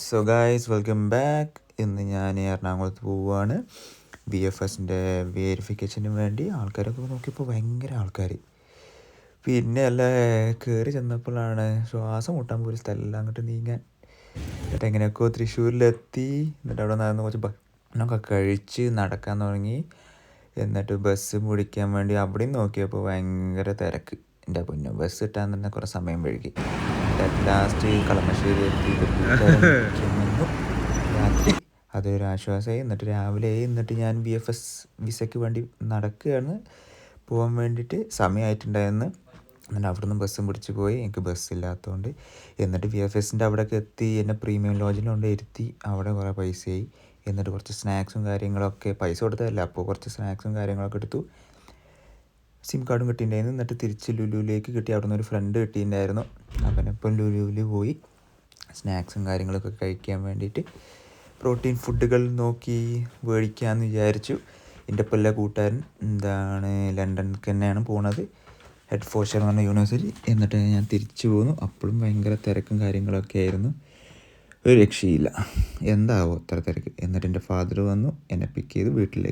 So guys, welcome back. ഇന്ന് ഞാൻ എറണാകുളത്ത് പോവുകയാണ് BFSൻ്റെ വെരിഫിക്കേഷന് വേണ്ടി. ആൾക്കാരൊക്കെ നോക്കിയപ്പോൾ ഭയങ്കര ആൾക്കാർ. പിന്നെ അല്ല കയറി ചെന്നപ്പോഴാണ് ശ്വാസം മുട്ടാൻ പോലും സ്ഥലമില്ല അങ്ങോട്ട് നീങ്ങാൻ. എന്നിട്ട് എങ്ങനെയൊക്കെ തൃശ്ശൂരിലെത്തി. എന്നിട്ട് അവിടെ നടന്ന് കുറച്ച് ഭക്ഷണമൊക്കെ കഴിച്ച് നടക്കാൻ തുടങ്ങി. എന്നിട്ട് ബസ് പിടിക്കാൻ വേണ്ടി അവിടെയും നോക്കിയപ്പോൾ ഭയങ്കര തിരക്ക്. എൻ്റെ പൊന്നു, ബസ് കിട്ടാൻ തന്നെ കുറേ സമയം വഴുകി. ലാസ്റ്റ് കളമശ്ശേരി എത്തി. രാത്രി അതൊരു ആശ്വാസമായി. എന്നിട്ട് രാവിലെ എന്നിട്ട് ഞാൻ BFS വിസയ്ക്ക് വേണ്ടി നടക്കുകയാണ് പോകാൻ വേണ്ടിയിട്ട്. സമയമായിട്ടുണ്ടായിരുന്നു. എന്നിട്ട് അവിടെ നിന്ന് ബസ്സും പിടിച്ച് പോയി. എനിക്ക് ബസ്സില്ലാത്തതുകൊണ്ട്. എന്നിട്ട് BFSൻ്റെ അവിടെയൊക്കെ എത്തി. എന്നെ പ്രീമിയം ലോഡ്ജിൽ ഇരുത്തി. അവിടെ കുറേ പൈസയായി. എന്നിട്ട് കുറച്ച് സ്നാക്സും കാര്യങ്ങളൊക്കെ, പൈസ കൊടുത്തതല്ല, അപ്പോൾ കുറച്ച് സ്നാക്സും കാര്യങ്ങളൊക്കെ എടുത്തു. സിം കാർഡും കിട്ടിയിട്ടുണ്ടായിരുന്നു. എന്നിട്ട് തിരിച്ച് ലുലുവിലേക്ക് കിട്ടി. അവിടെ നിന്ന് ഒരു ഫ്രണ്ട് കിട്ടിയിട്ടുണ്ടായിരുന്നു. അവനപ്പം ലുലുവിൽ പോയി സ്നാക്സും കാര്യങ്ങളൊക്കെ കഴിക്കാൻ വേണ്ടിയിട്ട് പ്രോട്ടീൻ ഫുഡുകൾ നോക്കി മേടിക്കാമെന്ന് വിചാരിച്ചു. എൻ്റെ ഒപ്പം എല്ലാ കൂട്ടുകാരൻ ലണ്ടനിലേക്ക് തന്നെയാണ് പോണത്, ഹെഡ്ഫോർഡ്ഷയർ എന്ന് പറഞ്ഞ യൂണിവേഴ്സിറ്റി. എന്നിട്ട് ഞാൻ തിരിച്ചു പോന്നു. അപ്പോഴും ഭയങ്കര തിരക്കും കാര്യങ്ങളൊക്കെ ആയിരുന്നു. ഒരു രക്ഷയില്ല, എന്താവോ അത്ര തിരക്ക്. എന്നിട്ട് എൻ്റെ ഫാദർ വന്നു, എന്നെ പിക്ക് ചെയ്ത് വീട്ടിലേക്ക്.